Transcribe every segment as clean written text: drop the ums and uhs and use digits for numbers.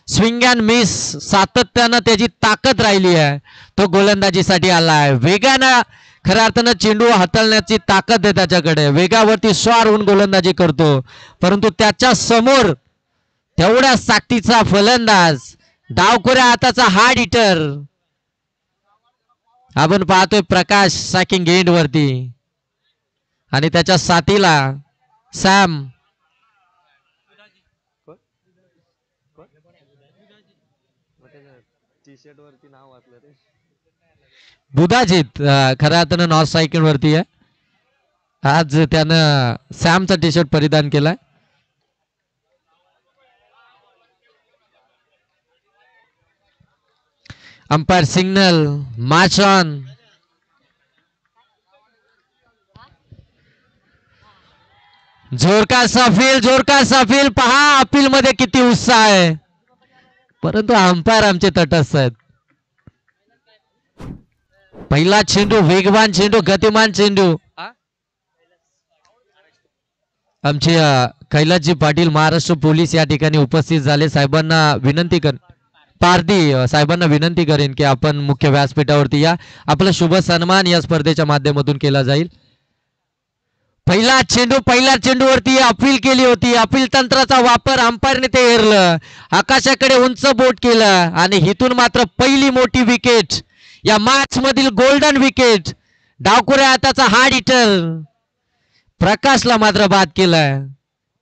Swing and miss सातत्यानं त्याची ताकद राहिली आहे. तो गोलंदाजीसाठी आला आहे. वेगानं खऱ्या अर्थानं चेंडू हाताळण्याची ताकद आहे त्याच्याकडे. वेगावरती स्वार होऊन गोलंदाजी करतो. परंतु त्याच्या समोर तेवढ्या ताकदीचा फलंदाज, डावखोऱ्या हाताचा हार्ड हिटर आपण पाहतोय प्रकाश सॅकिंग एंड वरती आणि त्याच्या साथीला सॅम. बुधाजीत खऱ्या अर्थानं नॉर्थ सायकल वरती आहे. आज त्यानं सॅमचा टी शर्ट परिधान केलाय. Umpire signal match on. जोरकार सफील पहा अपील मध्ये किती उत्साह आहे. परंतु अंपायर आमचे तटस्थ आहेत. पहिला चेंडू वेगवान चेंडू गतिमान चेंडू. आमचे कैलासजी पाटील महाराष्ट्र पोलीस या ठिकाणी उपस्थित झाले. साहेबांना विनंती कर पारधी साहेबांना विनंती करेन की आपण मुख्य व्यासपीठावरती या. आपला शुभ सन्मान या स्पर्धेच्या माध्यमातून केला जाईल. पहिला चेंडूवरती अपील केली होती. अपील तंत्राचा वापर अंपायरने ते हेरलं. आकाशाकडे उंच बोट केलं आणि हिथून मात्र पहिली मोठी विकेट या मॅच मधील गोल्डन विकेट. डावखोऱ्या हाताचा हार्ड हिटर प्रकाशला मात्र बाद केलाय.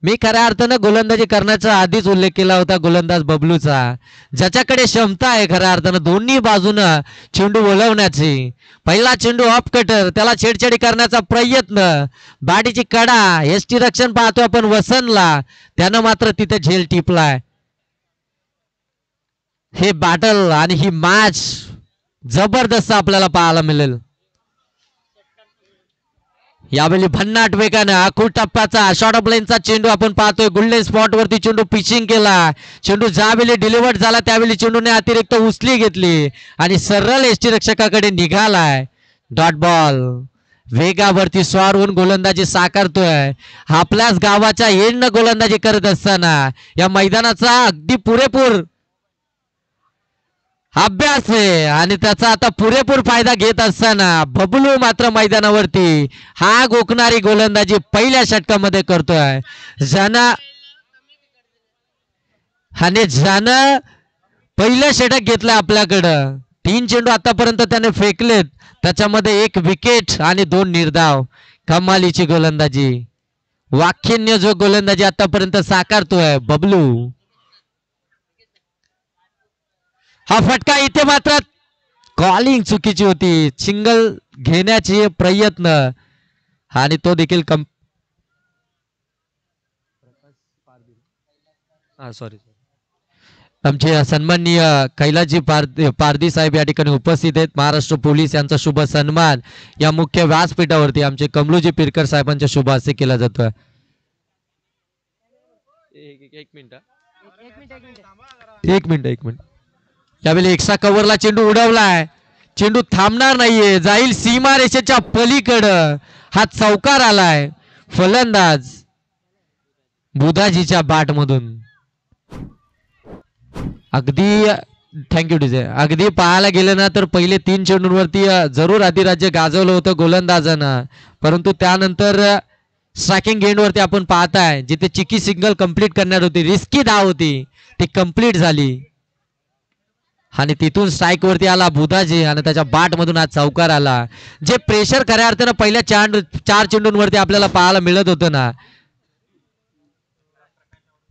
मी खऱ्या अर्थानं गोलंदाजी करण्याचा आधीच उल्लेख केला होता गोलंदाज बबलूचा, ज्याच्याकडे क्षमता आहे खऱ्या अर्थानं दोन्ही बाजूनं चेंडू बोलवण्याची. पहिला चेंडू ऑफ कटर, त्याला छेडछाडी करण्याचा प्रयत्न, बाडीची कडा, एसटी रक्षण पाहतोय आपण वसनला, त्यानं मात्र तिथे झेल टिपलाय. हे बॅटल आणि ही मॅच जबरदस्त आपल्याला पाहायला मिळेल. यावेळी भन्नाट वेगानं आखूड टप्प्याचा शॉर्ट ऑफ लाईनचा चेंडू आपण पाहतोय. गोल्डन स्पॉट वरती चेंडू पिचिंग केला. चेंडू ज्यावेळी डिलिव्हर्ड झाला त्यावेळी चेंडूने अतिरिक्त उचली घेतली आणि सरळ एसटी रक्षकाकडे निघालाय. Dot ball. वेगावरती स्वार होऊन गोलंदाजी साकारतोय. आपल्याच गावाच्या एंडनं गोलंदाजी करत असताना या मैदानाचा अगदी पुरेपूर अभ्यास आहे आणि त्याचा आता पुरेपूर फायदा घेत असताना बबलू मात्र मैदानावरती हा गोखणारी गोलंदाजी पहिल्या षटकामध्ये करतोय. ज्यानं पहिलं षटक घेतलं आपल्याकडं. 3 चेंडू आतापर्यंत त्याने फेकलेत, त्याच्यामध्ये 1 विकेट आणि 2 निर्धाव. कमालीची गोलंदाजी, वाख्यन्य जो गोलंदाजी आतापर्यंत साकारतोय बबलू. हा फटका इथे मात्र कॉलिंग चुकीची होती. सिंगल घेण्याचे प्रयत्न आणि तो देखील सॉरी आमचे सन्माननीय कैलासजी पारधी साहेब या ठिकाणी उपस्थित आहेत. महाराष्ट्र पोलीस यांचा शुभ सन्मान या मुख्य व्यासपीठावरती आमचे कमलूजी पिरकर साहेबांच्या शुभ हस्ते केला जातोय. एक मिनिट. यावेळी एक्स्ट्रा कव्हरला चेंडू उडवलाय. चेंडू थांबणार नाहीये, जाईल सीमा रेषेच्या पलीकडं. हा चौकार आलाय. फलंदाज बुधाजीच्या बाट मधून. अगदी थँक्यू डीजे. अगदी पाहायला गेलं ना तर पहिले 3 चेंडूंवरती जरूर अधिराज्य गाजवलं होतं गोलंदाजानं, परंतु त्यानंतर स्ट्रायकिंग एंडवरती आपण पाहताय जिथे चिकी सिग्नल कंप्लीट करणार होती, रिस्की धाव होती, ती कंप्लीट झाली आणि तिथून स्ट्राईक वरती आला बुधाजी आणि त्याच्या बाट मधून आज चौकार आला. जे प्रेशर खऱ्या अर्थानं पहिल्या 4 चेंडूंवरती आपल्याला पाहायला मिळत होतं ना,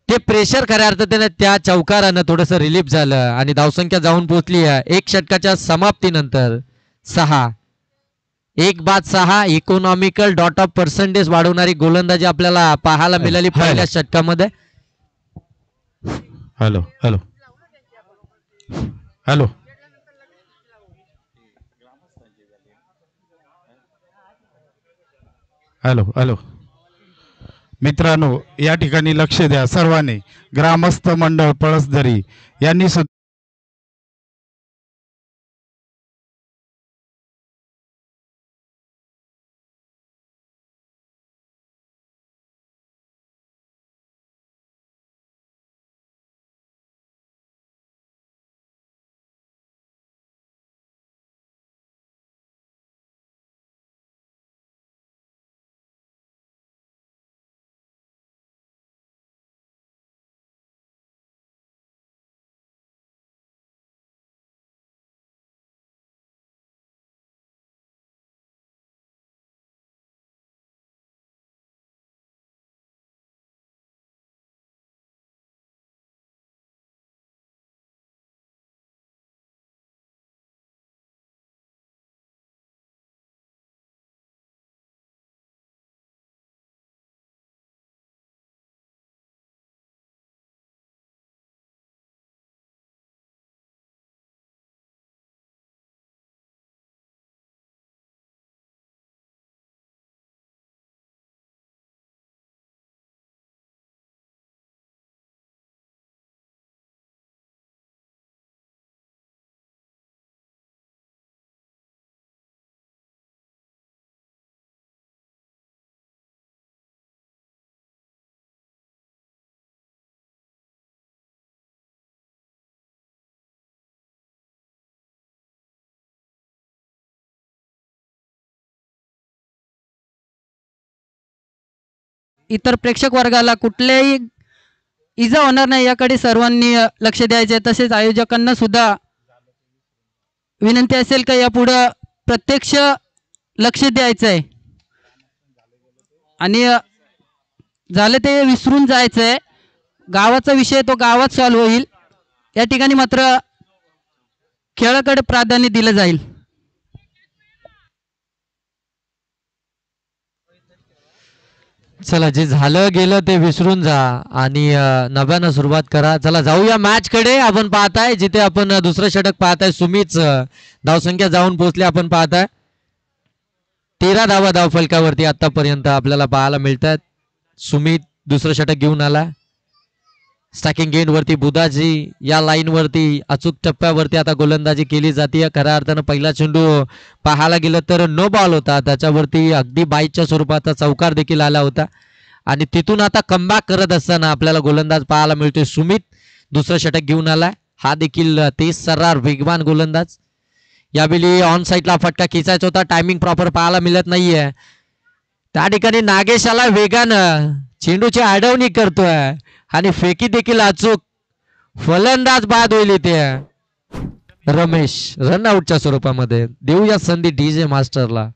ते प्रेशर खऱ्या अर्थाने त्या चौकारानं थोडंसं रिलीफ झालं आणि धावसंख्या जाऊन पोहोचली आहे 1 षटकाच्या समाप्तीनंतर 6. 1/6 इकॉनॉमिकल डॉट ऑफ पर्सेंटेज वाढवणारी गोलंदाजी आपल्याला पाहायला मिळाली पहिल्या षटकामध्ये. Hello hello hello hello hello मित्रांनो, या ठिकाणी लक्ष द्या सर्वांनी. ग्रामस्थ मंडळ पळसदरी यांनी इतर प्रेक्षक वर्गाला कुठल्याही इजा होणार नाही याकडे सर्वांनी लक्ष द्यायचे. तसेच आयोजकांना सुद्धा विनंती असेल का यापुढं प्रत्यक्ष लक्ष द्यायचं आहे आणि झालं ते विसरून जायचं आहे. गावाचा विषय तो गावात सॉल्व्ह होईल. या ठिकाणी मात्र खेळाकडे प्राधान्य दिलं जाईल. चला, जे झालं गेलं ते विसरून जा आणि नव्यानं सुरुवात करा. चला जाऊया मॅच कडे. आपण पाहताय जिथे आपण दुसरं षटक पाहताय, सुमित धावसंख्या जाऊन पोहोचले. आपण पाहताय 13 धावा धाव फलकावरती आतापर्यंत आपल्याला पाहायला मिळतात. सुमित दुसरं षटक घेऊन आला. स्टॅकिंग एंड वरती बुधाजी या लाईन वरती अचूक टप्प्यावरती आता गोलंदाजी केली जाते. खऱ्या अर्थानं पहिला चेंडू पाहायला गेलं तर नो बॉल होता, त्याच्यावरती अगदी बाईकच्या स्वरूपाचा चौकार देखील आला होता आणि तिथून आता कमबॅक करत असताना आपल्याला गोलंदाज पाहायला मिळतोय. सुमित दुसरं षटक घेऊन आलाय. हा देखील तेज सर्रार वेगवान गोलंदाज. यावेळी ऑन साईडला फटका खेचायचा होता, टायमिंग प्रॉपर पाहायला मिळत नाहीये. त्या ठिकाणी नागेशाला वेगानं चेंडूची अडवणी करतोय आणि फेकी देखील अचूक. फलंदाज बाद होईल इथे. रमेश रनआउटच्या स्वरूपामध्ये. देऊया संधी डीजे मास्टरला.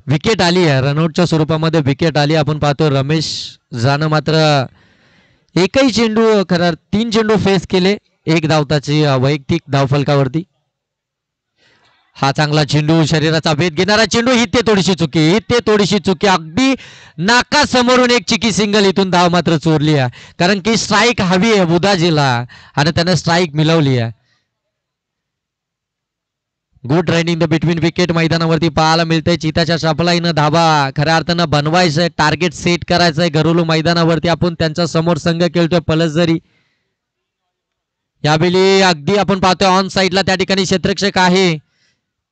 विकेट आली आहे, रनआउटच्या स्वरूपामध्ये विकेट आली. आपण पाहतो रमेश जाणं मात्र एकही चेंडू, खरं 3 चेंडू फेस केले, 1 धावताची वैयक्तिक धावफलकावरती. हा चांगला चेंडू, शरीराचा भेद घेणारा चेंडू. इथे थोडीशी चुकी, इथे थोडीशी चुकी. अगदी नाकासमोरून एक चिकी सिंगल. इथून धाव मात्र चोरली आहे, कारण की स्ट्राईक हवी आहे बुधाजीला आणि त्याने स्ट्राईक मिळवली आहे. Good running the between wicket मैदानावरती पाहायला मिळतंय. चिताच्या सप्लाईनं धाबा खऱ्या अर्थानं बनवायचंय, टार्गेट सेट करायचंय. घरोलू मैदानावरती आपण त्यांच्या समोर संघ खेळतोय पलसदरी. यावेळी अगदी आपण पाहतोय ऑन साईडला त्या ठिकाणी क्षेत्ररक्षक आहे.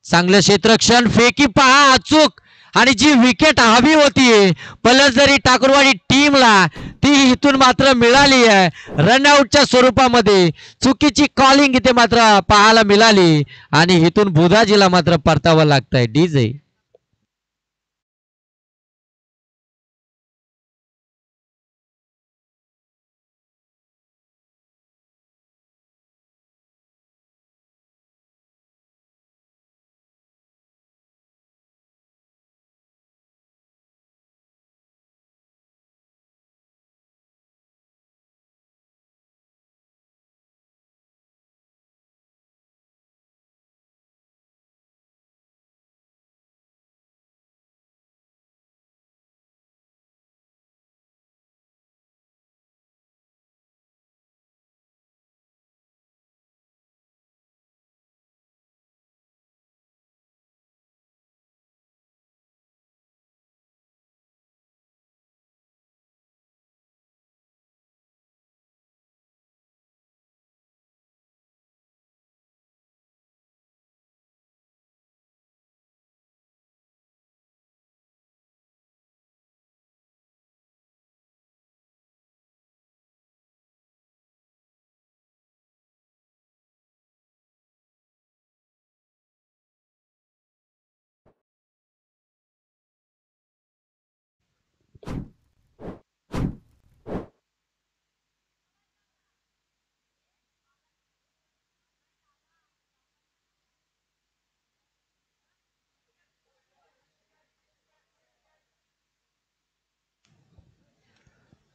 चांगलं क्षेत्ररक्षण, फेकी पहा अचूक. आणि जी विकेट हवी होती पलसदरी टाकुरवाडी टीमला, ती इथून मात्र मिळाली आहे रनआउटच्या स्वरूपामध्ये. चुकीची कॉलिंग इथे मात्र पाहायला मिळाली आणि इथून बुधाजीला मात्र परतावं लागतंय. डीजे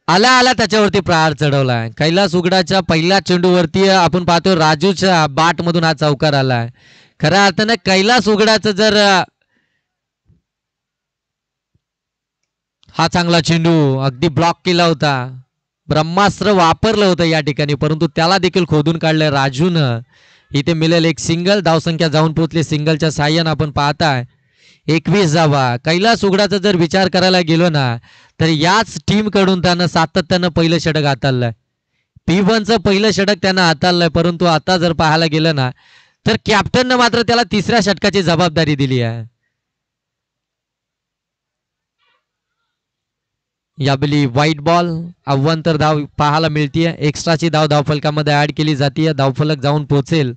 आला आला त्याच्यावरती प्रहार चढवलाय. कैलास उघडाच्या पहिल्या चेंडूवरती आपण पाहतोय राजूच्या बाट मधून हा चौकार आलाय. खऱ्या अर्थानं कैलास उघडाचं जर हा चांगला चेंडू अगदी ब्लॉक केला होता, ब्रह्मास्त्र वापरलं होतं या ठिकाणी, परंतु त्याला देखील खोदून काढलंय राजूनं. इथे मिळेल एक सिंगल. धावसंख्या जाऊन पोहोचली सिंगलच्या साह्यानं आपण पाहताय 21 धावा. कैलास उघडाचा जर विचार करायला गेलो ना तर याच टीम कडून त्यानं सातत्यानं पहिलं षटक हाताळलंय. P1चं पहिलं षटक त्यानं हाताळलंय, परंतु आता जर पाहायला गेलं ना तर कॅप्टननं मात्र त्याला तिसऱ्या षटकाची जबाबदारी दिली आहे. यावेळी व्हाईट बॉल. अव्वंतर धाव पाहायला मिळतीये. एक्स्ट्राची धाव धावफलकामध्ये ऍड केली जाते. धावफलक जाऊन पोहोचेल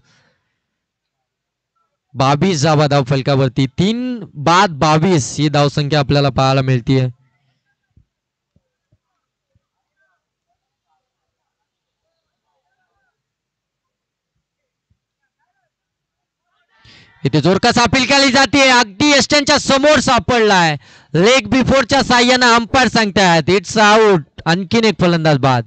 22 धावा धावफलकावरती. 3 बाद 22 ही धावसंख्या आपल्याला पाहायला मिळतीये. इथे जोरकस अपील केली जाते. अगदी एस्टनच्या समोर सापडलाय. लेग बिफोरच्या साह्यानं अंपायर सांगतायत इट्स आउट. आणखीन एक फलंदाज बाद.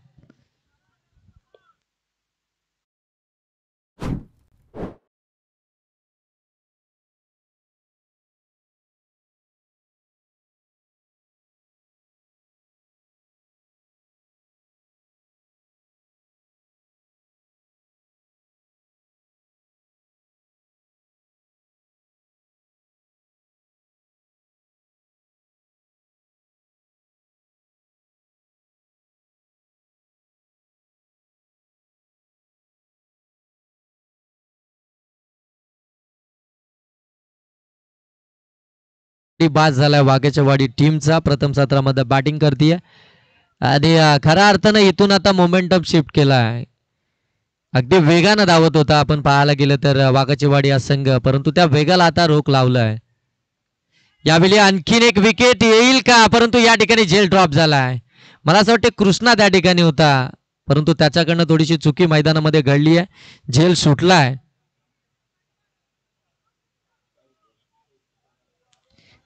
बाद झालाय वाघ्याच्या वाडी टीमचा. प्रथम सत्रामध्ये बॅटिंग करतीये आणि खऱ्या अर्थानं इथून आता मोमेंटम शिफ्ट केलाय. अगदी वेगानं धावत होता आपण पाहायला गेलं तर वाघाची वाडी हा संघ, परंतु त्या वेगाला आता रोख लावलाय. यावेळी आणखीन एक विकेट येईल का, परंतु या ठिकाणी झेल ड्रॉप झालाय. मला असं वाटतं कृष्णा त्या ठिकाणी होता, परंतु त्याच्याकडनं थोडीशी चुकी मैदानामध्ये घडली आहे. झेल सुटलाय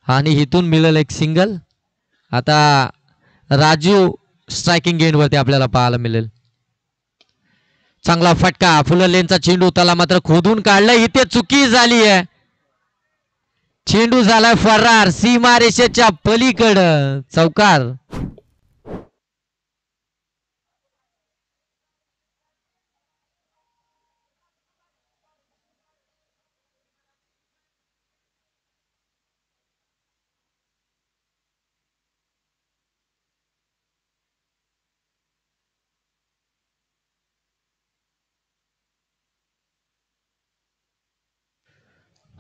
आणि इथून मिळेल एक सिंगल. आता राजू स्ट्रायकिंग एंडवरती आपल्याला पाहायला मिळेल. चांगला फटका. फुलं लेनचा चेंडू त्याला मात्र खोदून काढलाय. इथे चुकी झाली आहे. चेंडू झालाय फरार सीमारेषेच्या पलीकडं. चौकार.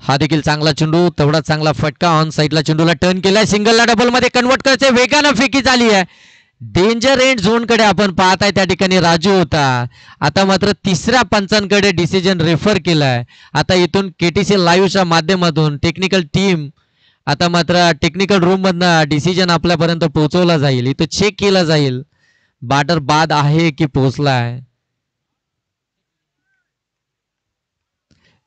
हा देखील चांगला चेंडू, तेवढा चांगला फटका. ऑन साईडला चेंडूला टर्न केलाय. सिंगलला डबल मध्ये कन्वर्ट करायचे. वेगानं फेकी झाली आहे. डेंजर एंड झोन कडे आपण पाहताय त्या ठिकाणी राजू होता. आता मात्र तिसऱ्या पंचांकडे डिसिजन रेफर केलाय. आता इथून केटीसी लाईव्हच्या माध्यमातून टेक्निकल टीम आता मात्र टेक्निकल रूम मधनं डिसिजन आपल्यापर्यंत पोहोचवला जाईल. इथं चेक केला जाईल बॅटर बाद आहे की पोहोचलाय.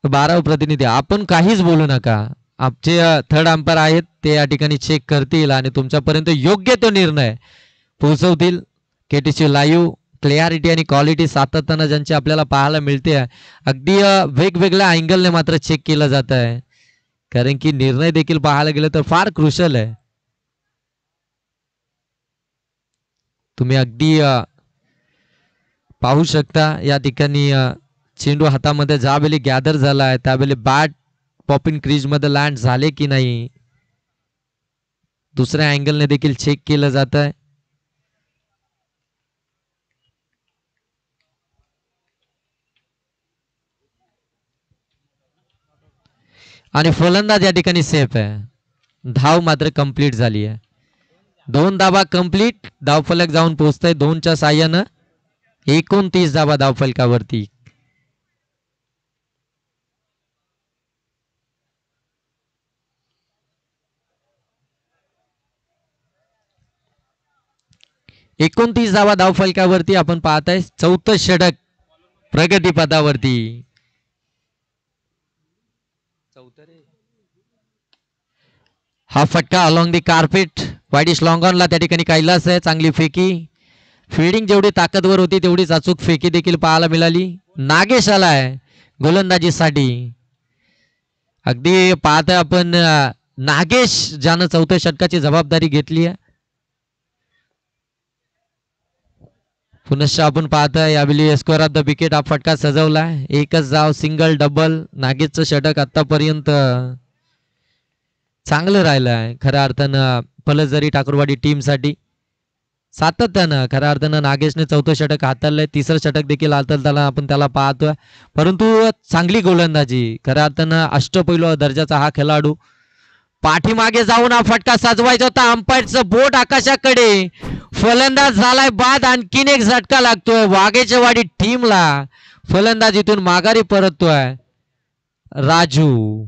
12 प्रतिनिधी आपण काहीच बोलू नका. आमचे थर्ड अंपायर आहेत ते या ठिकाणी चेक करतील आणि तुमच्यापर्यंत योग्य तो निर्णय पोहोचवतील. केटीसी लाईव्ह क्लॅरिटी आणि क्वालिटी सातत्यानं ज्यांची आपल्याला पाहायला मिळते, अगदी वेगवेगळ्या अँगलने मात्र चेक केलं जात आहे, कारण की निर्णय देखील पाहायला गेलं तर फार क्रुशल आहे. तुम्ही अगदी पाहू शकता या ठिकाणी चेंडू हातामध्ये ज्यावेळी गॅदर झालाय त्यावेळी बॅट पॉपिंग क्रीज मध्ये लँड झाले की नाही दुसऱ्या अँगलने देखील चेक केलं जात आहे. आणि फलंदाज या ठिकाणी सेफ आहे. धाव मात्र कंप्लीट झाली आहे. 2 धावा कंप्लीट. धावफलक जाऊन पोहोचतंय 2च्या साह्यानं 29 धावा धावफलकावरती. एकोणतीस धावा धावफलकावरती आपण पाहताय. 4थं षटक प्रगतीपथावरती. हा फटका along the carpet wideish long ऑनला त्या ठिकाणी कैलास आहे. चांगली फेकी. फिल्डिंग जेवढी ताकदवर होती तेवढीच अचूक फेकी देखील पाहायला मिळाली. नागेश आलाय गोलंदाजीसाठी. अगदी पाहताय आपण नागेश ज्यानं 4थ्या षटकाची जबाबदारी घेतली आहे. पुनश्च आपण पाहतोय यावेळी स्क्वेअर ऑफ द विकेट हा फटका सजवलाय. एकच धाव, सिंगल, डबल. नागेशचं षटक आतापर्यंत चांगलं राहिलं आहे खऱ्या अर्थानं पलसदरी ठाकूरवाडी टीमसाठी. सातत्यानं खऱ्या अर्थानं नागेशने चौथं षटक हाताळलंय. तिसरं षटक देखील हाताळताना आपण त्याला पाहतोय. परंतु चांगली गोलंदाजी खऱ्या अर्थानं अष्टपैलू दर्जाचा हा खेळाडू. पाठीमागे जाऊन हा फटका सजवायचा होता. अंपायरचं बोट आकाशाकडे. फलंदाज झालाय बाद. आणखीन एक झटका लागतोय वाघेचेवाडी टीमला. फलंदाजीतून माघारी परततोय राजू.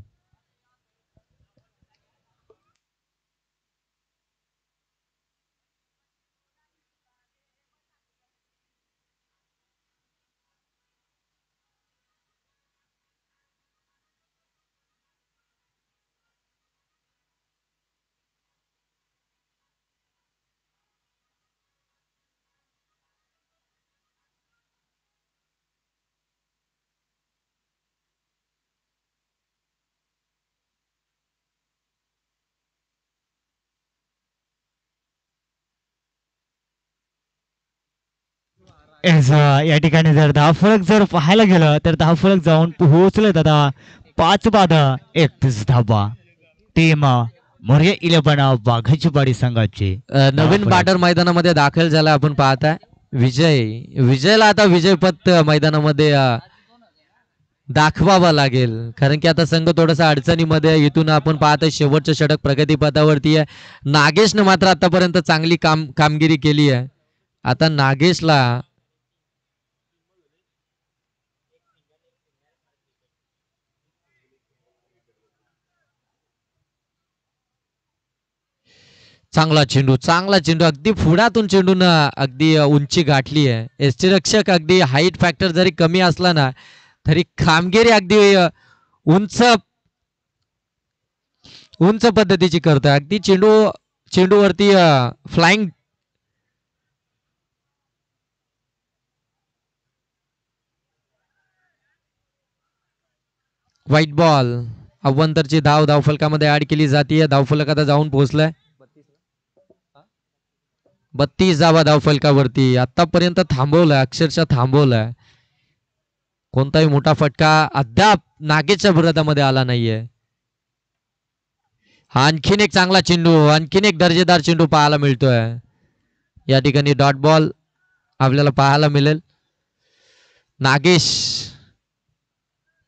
या ठिकाणी जर धावफलक जर पाहायला गेलं तर धावफलक जाऊन पोहोचले दादा 5 बाद 31 धावा. टीम मोर्या 11 वाघाचीवाडी संघाची नवीन बॅटर मैदानामध्ये दाखल झाला आपण पाहताय. विजयला आता विजयपथ मैदानामध्ये दाखवावा लागेल. कारण की आता संघ थोडासा अडचणीमध्ये. इथून आपण पाहतोय शेवटचं षटक प्रगतीपथावरती आहे. नागेशने मात्र आतापर्यंत चांगली कामगिरी केली आहे. आता नागेशला चांगला चेंडू अगदी पुढातून चेंडून अगदी उंची गाठली आहे. यष्टीरक्षक अगदी हाईट फॅक्टर जरी कमी असला ना तरी कामगिरी अगदी उंच पद्धतीची करतोय. अगदी चेंडूवरती फ्लाइंग. Wide ball. अव्वंतरची धावफलकामध्ये ऍड केली जाते. धावफलक आता जाऊन पोहोचलाय 32 धावा धावफलकावरती. आतापर्यंत थांबवलाय, अक्षरशः थांबवलाय. कोणताही मोठा फटका अद्याप नागेशच्या विरोधामध्ये आला नाहीये. आणखीन एक चांगला चेंडू, आणखीन एक दर्जेदार चेंडू पाहायला मिळतोय. या ठिकाणी डॉट बॉल आपल्याला पाहायला मिळेल. नागेश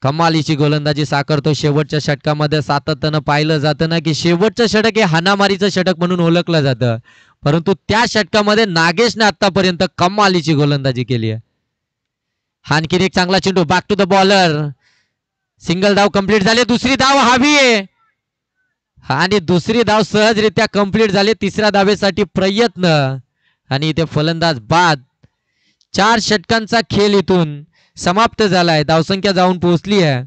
कमालीची गोलंदाजी साकारतो. शेवटच्या षटकामध्ये सातत्यानं पाहिलं जातं ना की शेवटचं षटक हे हाणामारीचं षटक म्हणून ओळखलं जातं. परंतु त्या षटकामध्ये नागेशने आतापर्यंत कमालीची गोलंदाजी केली आहे. आणखीन एक चांगला चेंडू. Back to the bowler. Single धाव कंप्लीट झाले. दुसरी धाव हवी आहे आणि दुसरी धाव सहजरित्या कंप्लीट झाली. तिसऱ्या धावेसाठी प्रयत्न आणि इथे फलंदाज बाद. 4 षटकांचा खेळ इथून समाप्त झालाय. धावसंख्या जाऊन पोहोचली आहे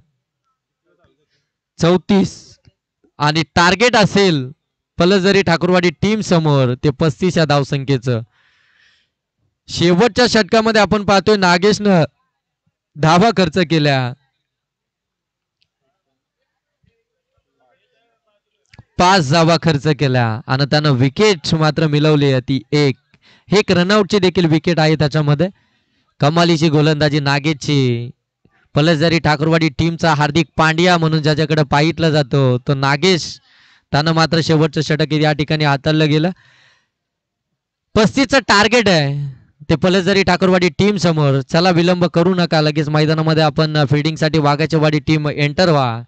34 आणि टार्गेट असेल पलसदरी ठाकूरवाडी टीम समोर ते 35 या धावसंख्येचं. शेवटच्या षटकामध्ये आपण पाहतोय नागेशनं धावा खर्च केल्या. 5 धावा खर्च केल्या आणि त्यानं विकेट मात्र मिळवली आहे ती एक रनआउटची देखील विकेट आहे त्याच्यामध्ये. कमालीची गोलंदाजी नागेशची. पलसदरी ठाकूरवाडी टीमचा हार्दिक पांड्या म्हणून ज्याच्याकडे पाहितलं जातो तो नागेश. त्यानं मात्र शेवटचं षटक या ठिकाणी हाताळलं गेलं. 35चं टार्गेट आहे ते पलसदरी ठाकूरवाडी टीम समोर. चला विलंब करू नका, लगेच मैदानामध्ये आपण फिल्डिंगसाठी वाघाचीवाडी टीम एंटर व्हा.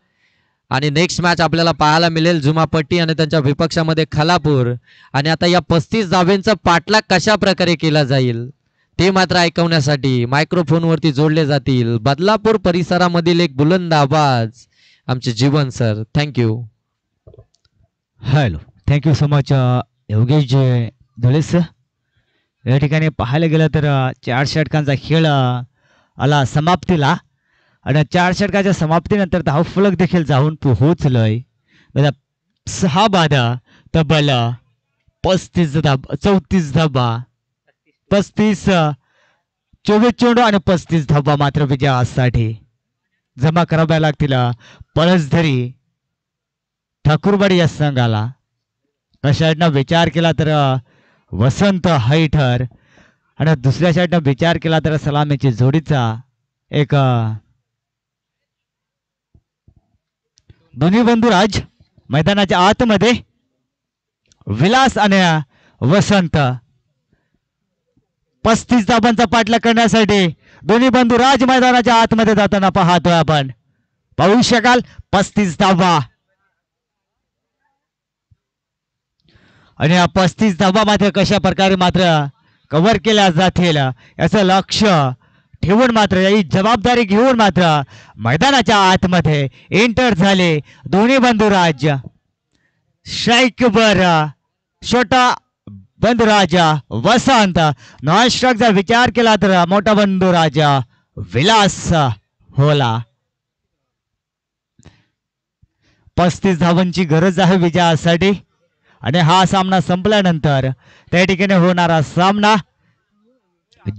आणि नेक्स्ट मॅच आपल्याला पाहायला मिळेल जुमापट्टी आणि त्यांच्या विपक्षामध्ये खालापूर. आणि आता या 35 धावेंचा पाठलाग कशा प्रकारे केला जाईल ते मात्र ऐकवण्यासाठी मायक्रोफोनवरती जोडले जातील बदलापूर परिसरामधील एक बुलंद आवाज आमचे Jeevan sir. Thank you. Hello, thank you so much Yogesh Dhule sir. या ठिकाणी पाहायला गेलं तर 4 षटकांचा खेळ आला समाप्तीला आणि 4 षटकाच्या समाप्तीनंतर धावफलक देखील जाऊन पोहोचलंय. 6 बाद तब्बल 34 धावा 35 24 चेंडू आणि 35 धावा मात्र विजयासाठी जमा कराव्या लागतील पलसदरी ठाकूरवाडी या संघाला. कशानं विचार केला तर वसंत हैठर आणि दुसऱ्या साईडनं विचार केला तर सलामीची जोडीचा एक दोन्ही बंधू राज मैदानाच्या आतमध्ये विलास आणि वसंत 35 धाबांचा पाठलाग करण्यासाठी दोन्ही बंधू राज मैदानाच्या आतमध्ये जाताना पाहतोय आपण पाहू शकाल 35 धाबा आणि या 35 धाबा मात्र कशा प्रकारे मात्र कव्हर केल्या जातील याचं लक्ष ठेवून मात्र ही जबाबदारी घेऊन मात्र मैदानाच्या आतमध्ये एंटर झाले दोन्ही बंधू राज स्ट्राईकवर छोटा बंधू राजा वसंत नॉन स्ट्राईकचा विचार केला तर मोठा बंधू राजा विलास होला 35 धावांची गरज आहे विजयासाठी आणि हा सामना संपल्यानंतर त्या ठिकाणी होणारा सामना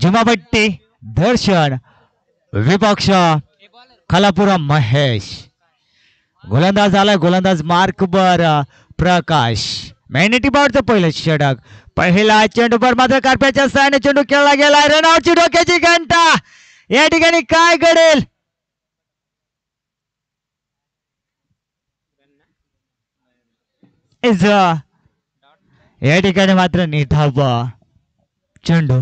जुमापट्टी दर्शन विपक्ष खालापुरा महेश गोलंदाज आलाय गोलंदाज मार्कवर प्रकाश मॅग्नेटी पॉवरचं पहिलं षटक पहिला चेंडूवर मात्र कार्प्याच्या साहाय्याने चेंडू खेळला गेला रनआउटची डोक्याची घंटा या ठिकाणी काय घडेल या ठिकाणी मात्र निधाव चेंडू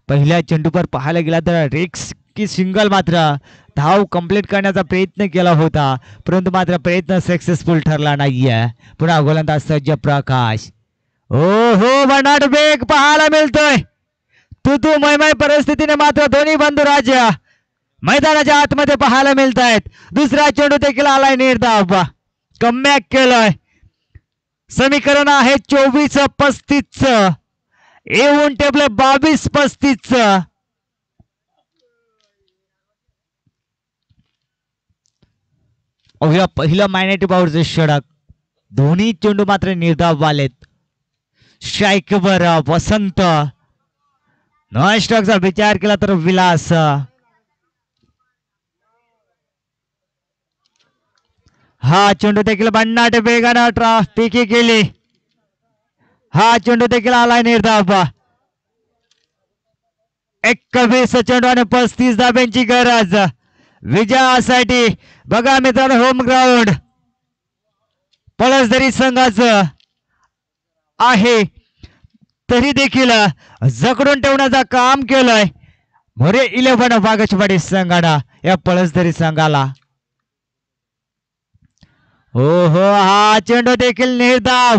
पहिल्या चेंडूवर पाहायला गेला तर रिक्स की सिंगल मात्र धाव कंप्लीट करण्याचा प्रयत्न केला होता परंतु मात्र प्रयत्न सक्सेसफुल ठरला नाहीये पुन्हा गोलंदाज सज्ज प्रकाश ओ हो बनाट वेग पाहायला मिळतोय तू मयमय परिस्थितीने मात्र दोन्ही बंधू राजा मैदानाच्या आतमध्ये पाहायला मिळत आहेत दुसरा चेंडू देखील आलाय निर्धाव कमबॅक केलंय समीकरण आहे 24-35 येऊन टेबल 22-35 अवघ्या पहिलं मॅग्नेटी पॉवरचे षटक दोन्ही चेंडू मात्र निर्धाव आलेत स्ट्राईकवर वसंत नॉन स्ट्राईकचा विचार केला तर विलास हा चेंडू देखील भन्नाट वेगानं ट्राफिकी केली हा चेंडू देखील आलाय निर्धाव 21 चेंडू आणि 35 धाब्यांची गरज विजयासाठी बघा मित्रांनो होम ग्राउंड पळसदरी संघाचं आहे तरी देखील जकडून ठेवण्याचं काम केलंय मोरे 11 वाघचवाडी संघानं या पळसदरी संघाला हो हो हा चेंडू देखील निर्धाव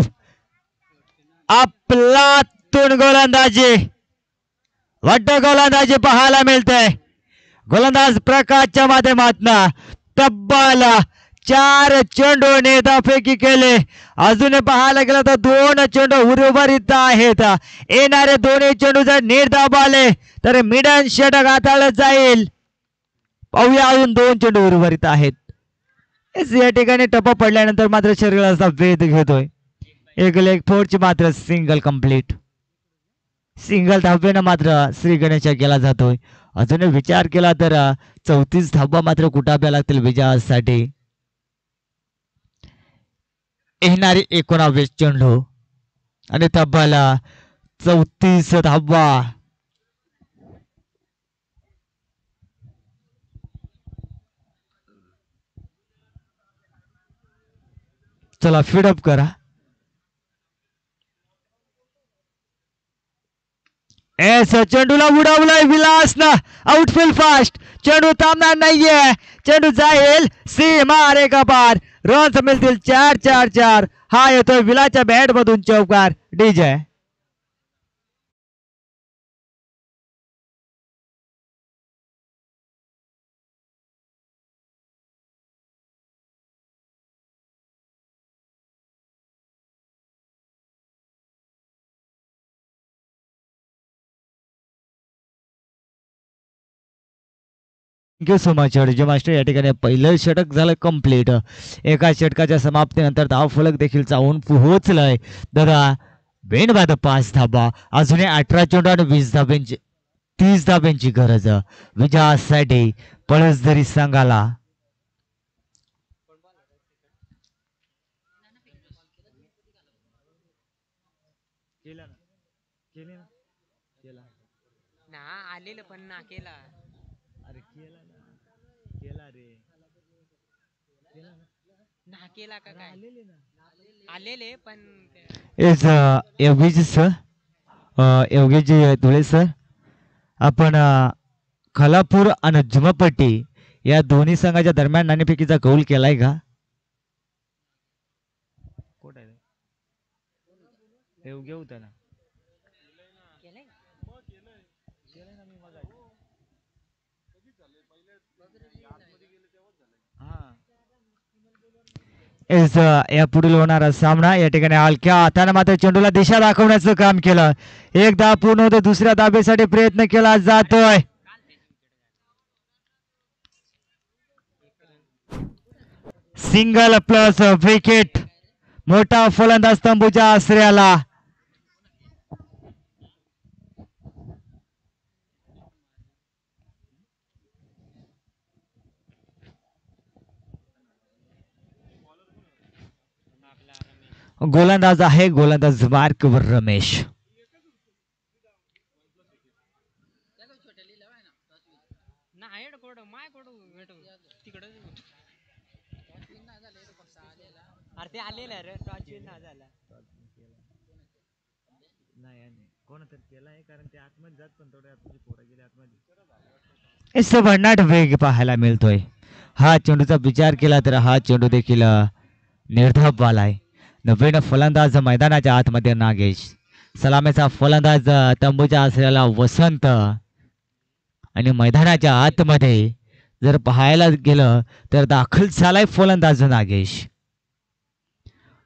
आपला तून गोलंदाजी वाटत गोलंदाजी पाहायला मिळते गोलंदाज प्रकाशच्या माध्यमातून तब्बल 4 चेंडू नेदाफेकी केले अजून पाहायला गेलं तर 2 चेंडू उर्वरित आहेत येणारे दोन्ही चेंडू जर निर्धाव आले तर मिडन षटक हाताळलं जाईल पाहूया अजून 2 चेंडू उर्वरित आहेत या ठिकाणी टप्पा पडल्यानंतर मात्र शरीराचा वेध घेतोय एक लेग फोरची मात्र सिंगल कंप्लीट सिंगल धाब्यानं मात्र श्री गणेश केला जातोय अजून विचार केला तर 34 धाबा मात्र कुटाव्या लागतील विजयासाठी येणारी 19 चेंडू आणि तब्बल 34 धाबा चला फीडअप करा चेंडूला उडवलाय विलासनं आउटफील्ड फास्ट चेंडू थांबणार नाहीये चेंडू जाईल सीमा रेखा पार रन्स मिळतील 4-4-4 हा येतोय विलाच्या बॅट मधून चौकार डीजे थँक्यू सो मच जे मास्टर या ठिकाणी पहिलं षटक झालं कंप्लीट एका षटकाच्या समाप्तीनंतर धावफलक देखील जाऊन पोहोचलाय दादा बेनबाद 5 धाबा अजूनही 18 चेंडू आणि 20 धाब्यांची 30 धाब्यांची गरज विजयासाठी पळसदरी संघाला ना आलेलं पण ना केला. अरे केला रे ना केला का काय आलेले पण is Yogesh sir, Yogesh Dhule sir, आपण खालापूर आणि जुमापट्टी या दोन्ही संघाच्या दरम्यान नाणेफेकीचा कौल केलाय का? योग्य होता ना. केलंय. या पुढील होणारा सामना या ठिकाणी हलक्या हाताने मात्र चेंडूला दिशा दाखवण्याचं काम केलं. एकदा पूर्ण होतं, दुसऱ्या दाबेसाठी प्रयत्न केला जातोय. सिंगल प्लस विकेट, मोठा फलंदाज तंबूच्या आश्रयाला. गोलंदाज आहे गोलंदाज मार्कवर रमेश. ना हेड कोड माय कोड तिकडं अरे ते आलेलं रे टॉच विन ना झाला. इस भन्नाट वेग पाहायला मिळतोय. हा चेंडूचा विचार केला तर हा चेंडू देखील निर्धाव आलाय. नवीन फलंदाज मैदानाच्या आतमध्ये नागेश, सलामीचा फलंदाज तंबूच्या आश्रयाला वसंत, आणि मैदानाच्या आतमध्ये जर पाहायला गेलं तर दाखल झालाय फलंदाज नागेश.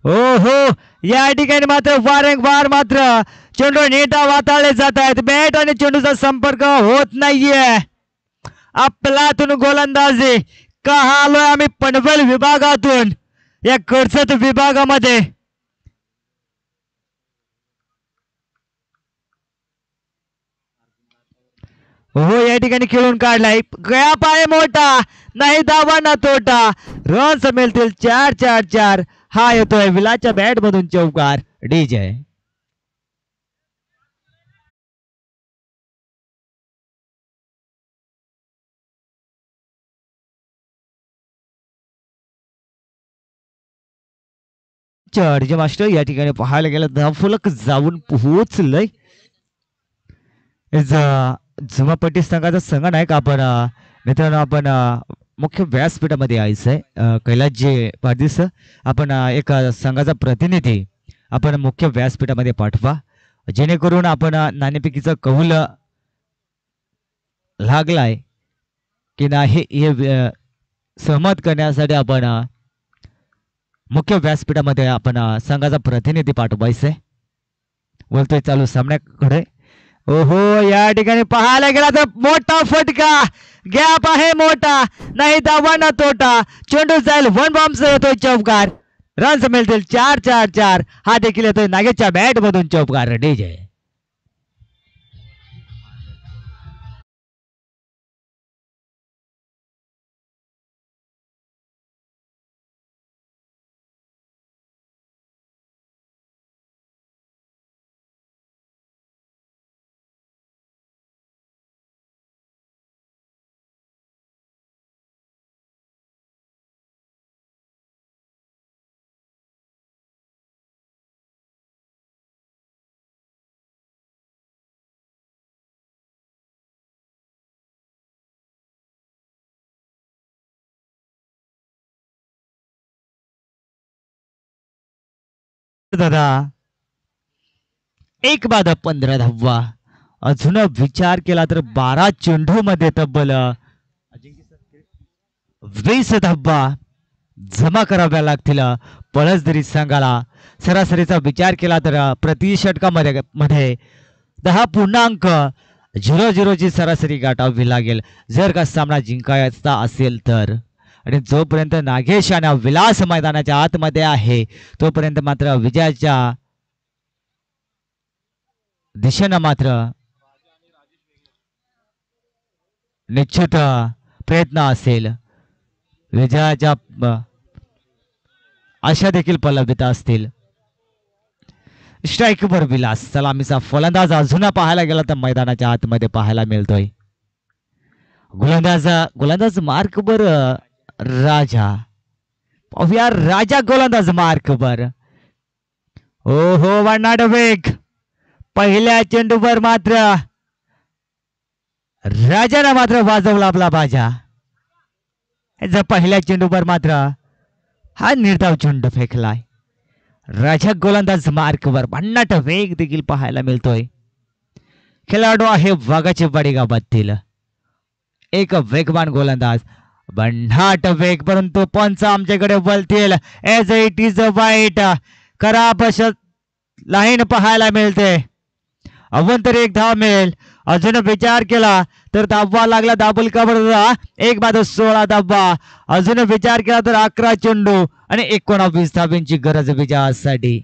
हो हो, या ठिकाणी मात्र वारंवार मात्र चेंडू नेटा वाताळले जात आहेत. बॅट आणि चेंडूचा संपर्क होत नाहीये. आपलातून गोलंदाजी का आलोय आम्ही पनवेल विभागातून या कर्जत विभागामध्ये. हो, या ठिकाणी खेळून काढलाय. गॅप आहे मोठा, नाही धावा ना तोटा. रन्स मिळतील 4-4-4. हा येतोय विलाच्या बॅट मधून चौकार. डीजे डीजे मास्टर या ठिकाणी पाहायला गेलं धावफलक जाऊन पोहोचलंय. जुमापट्टी संघाचा संघनायक आपण मित्रांनो आपण मुख्य व्यासपीठामध्ये यायचंय. कैलासजी पारदीस, आपण एक संघाचा प्रतिनिधी आपण मुख्य व्यासपीठामध्ये पाठवा, जेणेकरून आपण नाणेफेकीचा कौल लागलाय की नाही हे सहमत करण्यासाठी आपण मुख्य व्यासपीठामध्ये आपण संघाचा प्रतिनिधी पाठवायचंय. बोलतोय चालू सामन्याकडे. ओहो, या ठिकाणी पाहायला गेला तर मोठा फटका, गॅप आहे मोठा, नाही धावा ना तोटा. चेंडू जाईल वन बॉम्बचा येतोय चौकार. रन्स मिळतील 4-4-4. हा देखील येतोय नागेशच्या बॅट मधून चौकार. डीजे दादा, एक बाद 15 धावा. अजून विचार केला तर 12 चेंडू मध्ये तब्बल 20 धावा जमा कराव्या लागतील पळसदरी संघाला. सरासरीचा विचार केला तर प्रति षटकामध्ये 10.00 ची सरासरी गाठावी लागेल जर का सामना जिंकायचा असेल तर. आणि जोपर्यंत नागेश आणि विलास मैदानाच्या आतमध्ये आहे तोपर्यंत मात्र विजयाच्या दिशेनं मात्र निश्चित प्रयत्न असेल. विजयाच्या आशा देखील पल्लवित असतील. स्ट्राईकवर विलास सलामीचा फलंदाज अजून पाहायला गेला तर मैदानाच्या आतमध्ये पाहायला मिळतोय. गोलंदाज मार्कवर राजा. पाहूया राजा गोलंदाज मार्कवर. हो हो वाढणार वेग. पहिल्या चेंडूवर मात्र राजाने मात्र वाजवला आपला बाजा. पहिल्या चेंडूवर मात्र हा निर्धाव चेंडू फेकलाय. राजा गोलंदाज मार्कवर भन्नाट वेग देखील पाहायला मिळतोय. खेळाडू आहे वाघाची वाडी गावातील एक वेगवान गोलंदाज. भन्नाट वेग, परंतु पंच आमच्याकडे बोलतील एज इट इज वाईट. खराब लाईन पाहायला मिळते. अवंतर एक धाव मिळेल. अजून विचार केला तर धावा लागला दाबल कबरचा. एक बाद 16 धावा. अजून विचार केला तर 11 चेंडू आणि 19 धावांची गरज विजयासाठी.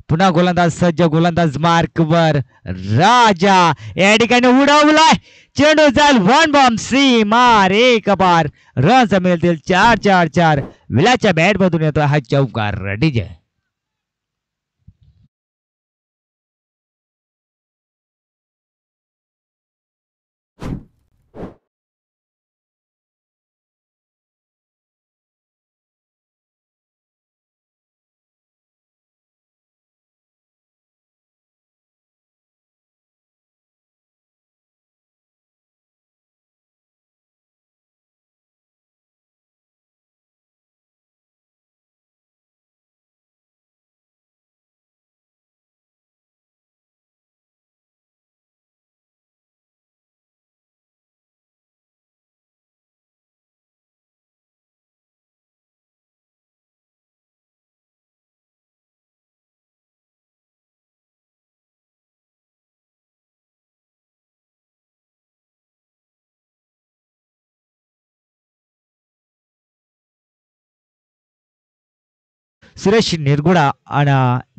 पुन्हा गोलंदाज सज्ज. गोलंदाज मार्कवर राजा. या ठिकाणी उडवलाय चेंडू. जाईल 1 बॉम्ब सी मार. एक बार रन्स मिळतील 4-4-4. विलाच्या बॅट मधून येतो हा चौकार. डीजे सुरेश निरगुडा आणि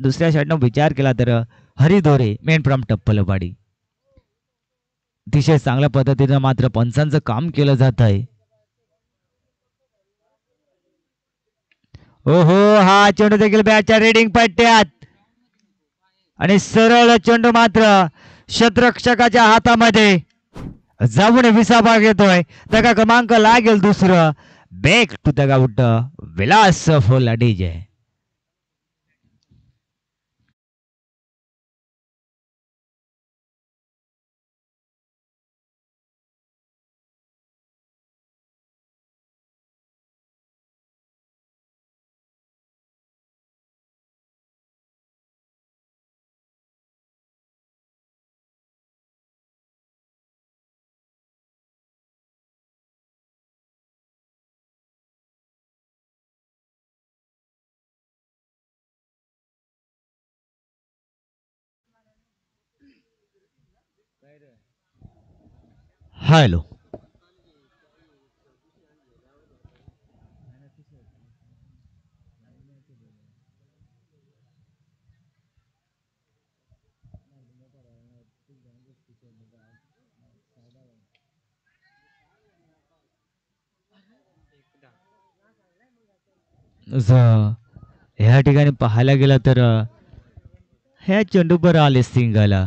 दुसऱ्या साईडनं विचार केला तर हरिदोरे मेन फ्रॉम टप्पलवाडी. अतिशय चांगल्या पद्धतीनं मात्र पंचांचं काम केलं जात आहे. ओहो हा चेंडू देखील बॅटच्या रेडिंग पट्ट्यात आणि सरळ चेंडू मात्र क्षेत्ररक्षकाच्या हातामध्ये जाऊन विसाभाग येतोय. दगा क्रमांक लागेल दुसरं. Back to the out. Vilas full DJ. Hello ह्या ठिकाणी पाहायला गेलं तर ह्या चेंडूवर आले सिंगाला.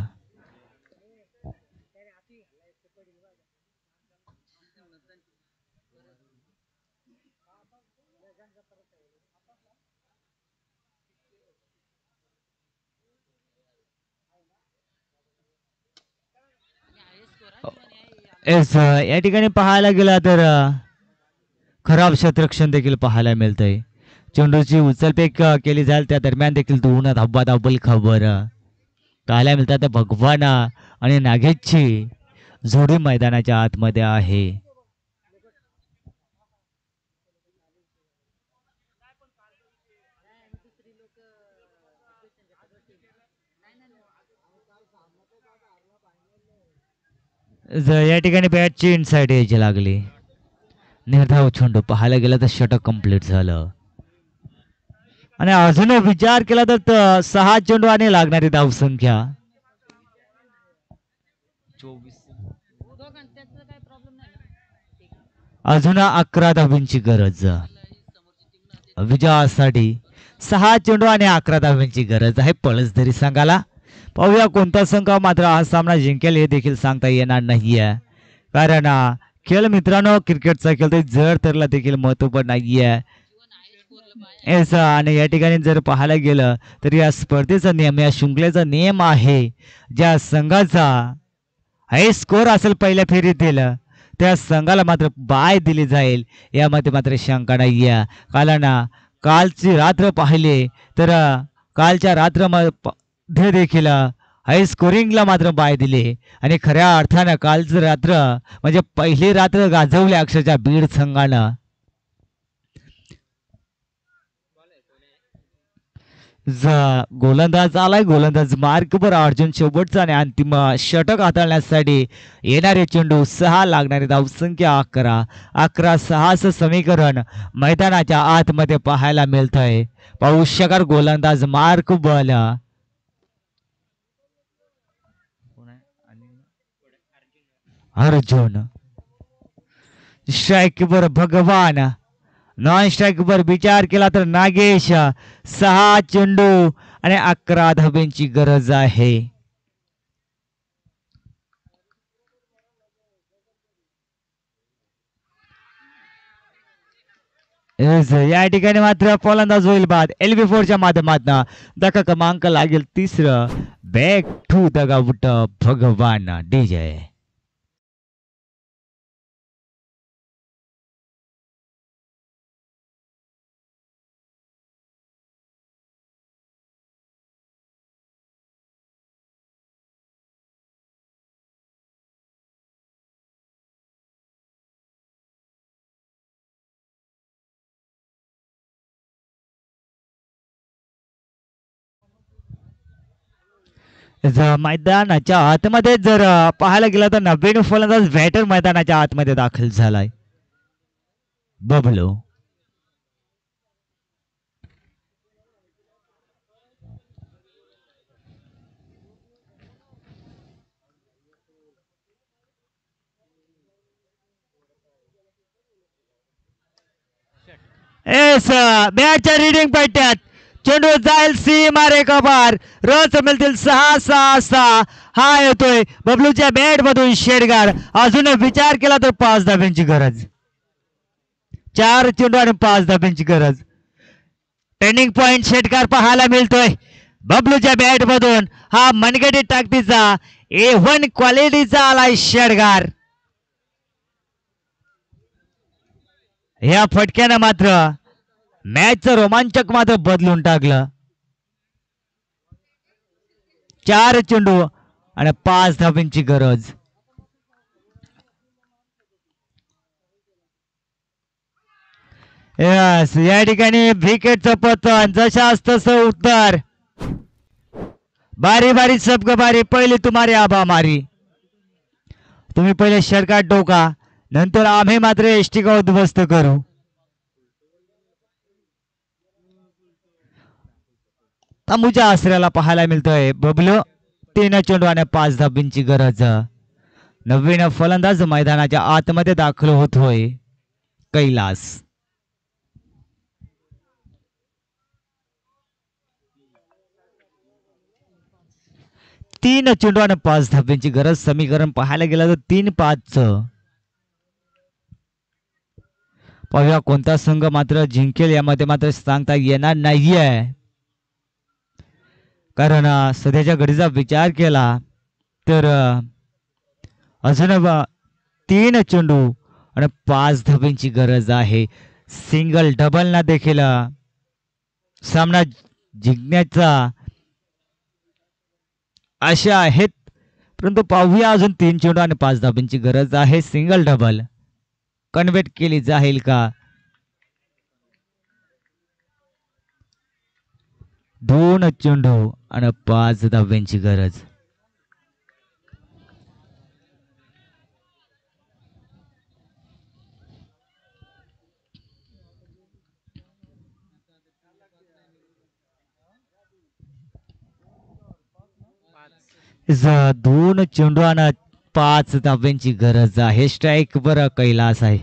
या ठिकाणी पाहायला गेला तर खराब क्षेत्ररक्षण देखील पाहायला मिळतंय. चेंडूची उचलफेक केली जाईल त्या दरम्यान देखील दोन धाबा दाबल खबर पाहायला मिळतात. भगवान आणि नागेशची जोडी मैदानाच्या आतमध्ये आहे. या ठिकाणी बॅटची इनसाइड एज लागली. निर्धाव चेंडू पाहायला गेला तर षटक कंप्लीट झालं आणि अजून विचार केला तर 6 चेंडू आणि लागणारी धावसंख्या 24. अजून 11 धावांची गरज विजयासाठी. 6 चेंडू आणि 11 धावांची गरज आहे पळसधरी संघाला. पाहूया कोणता संघ मात्र हा सामना जिंकेल हे देखील सांगता येणार नाहीये. कारण खेळ मित्रांनो क्रिकेटचा खेळ तर जर तरला देखील महत्व नाहीये. आणि या ठिकाणी जर पाहायला गेलं तर या स्पर्धेचा नियम या शृंखलेचा नियम आहे ज्या संघाचा हाय स्कोर असेल पहिल्या फेरीतील त्या संघाला मात्र बाय दिली जाईल यामध्ये मात्र शंका नाही आहे. कारण कालची रात्र पाहिले तर कालच्या रात्रमध्ये देखील हाय स्कोरिंगला मात्र बाय दिले आणि खऱ्या अर्थानं कालचं रात्र म्हणजे पहिली रात्र गाजवली अक्षरशः बीड संघानं. गोलंदाज आलाय, गोलंदाज मार्कवर अर्जुन शेवटचा आणि अंतिम षटक हाताळण्यासाठी येणारे चेंडू 6 लागणारे धावसंख्या 11. 11-6 समीकरण मैदानाच्या आतमध्ये पाहायला मिळतंय. पाहू शकाल गोलंदाज मार्क बल अर्जुन, स्ट्राईकवर भगवान, नॉन स्ट्राईकवर विचार केला तर नागेश. 6 चेंडू आणि 11 धाब्यांची गरज आहे. या ठिकाणी मात्र फलंदाज होईल बाद. LB4च्या माध्यमातून धक्का क्रमांक लागेल 3. बॅक टू द गाऊट भगवान DJ. मैदानाच्या आतमध्ये जर पाहायला गेलं तर 90 फलंदाज बॅटर मैदानाच्या आतमध्ये दाखल झालाय. बबलू बॅटच्या रिडिंग पट्ट्यात चेंडू जाईल मारे कबार. रस मिळतील 6-6-6. हा येतोय बबलूच्या बॅट मधून शेडगार. अजून विचार केला तर 5 धाब्यांची गरज. 4 चेंडू आणि 5 धाब्यांची गरज. टर्निंग पॉइंट शेडगार पाहायला मिळतोय बबलूच्या बॅट मधून. हा मनगटी टाकतीचा A1 क्वालिटीचा आलाय शेडगार. या फटक्यानं मात्र मॅचचं रोमांचक मात्र बदलून टाकलं. 4 चेंडू आणि 5 धाब्यांची गरज. या ठिकाणी विकेटचं पतन जशास तसं उत्तर. बारी बारी सबक बारी. पहिले तुम्हारी आभा मारी. तुम्ही पहिले षटकार टोका नंतर आम्ही मात्र एष्टिका उद्ध्वस्त करू. तांबूच्या आसऱ्याला पाहायला मिळतोय बबलू. 3 चेंडू आणि 5 धाब्यांची गरज. नवीन फलंदाज मैदानाच्या आतमध्ये दाखल होतोय कैलास. 3 चेंडू आणि 5 धाब्यांची गरज. समीकरण पाहायला गेलं तर 3-5. पाहूया कोणता संघ मात्र जिंकेल यामध्ये मात्र सांगता येणार नाहीये. कारण सध्याच्या घडीचा विचार केला तर अजून 3 चेंडू आणि 5 धाब्यांची गरज आहे. सिंगल डबल ना देखील सामना जिंकण्याचा आशा आहेत. परंतु पाहूया अजून 3 चेंडू आणि 5 धाब्यांची गरज आहे. सिंगल डबल कन्व्हर्ट केली जाईल का. 2 चेंडू आणि 5 धाब्यांची गरज. दोन चेंडू आणि 5 धाब्यांची गरज आहे. स्ट्राईक वर कैलास आहे.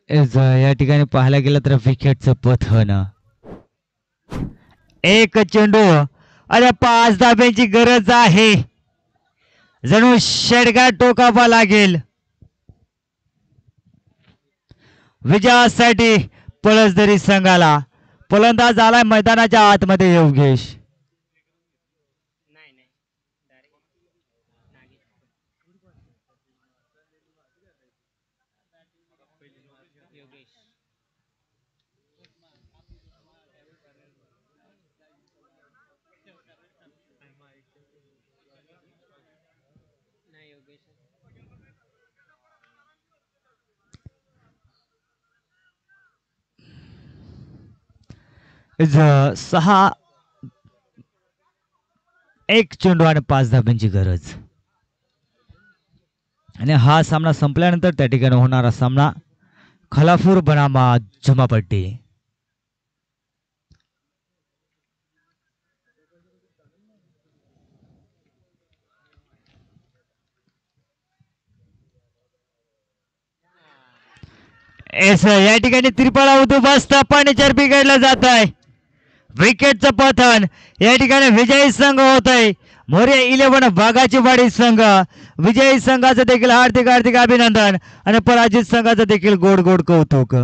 या ठिकाणी पाहायला गेलं तर विकेटचं पतन, एक चेंडू आणि 5 धाब्यांची गरज आहे. जणू षटकार टोकावा लागेल विजयासाठी पळसदरी संघाला. फलंदाज आलाय मैदानाच्या आतमध्ये योगेश. नाही नाही डायरेक्ट नागी योगेश नाही योगेश 6 एक चेंडू आणि 5 धाब्यांची गरज. आणि हा सामना संपल्यानंतर त्या ठिकाणी होणारा सामना खलापूर बनामा जमापट्टी. या ठिकाणी त्रिफळा उद्ध्वस्त पाणी चरपी काढलं जात आहे. विकेटचं पतन या ठिकाणी विजयी संघ होत आहे. मोरे 11 बागाची वाडी संघ. विजयी संघाचं देखील हार्दिक हार्दिक अभिनंदन आणि पराजित संघाचं देखील गोड गोड कौतुक.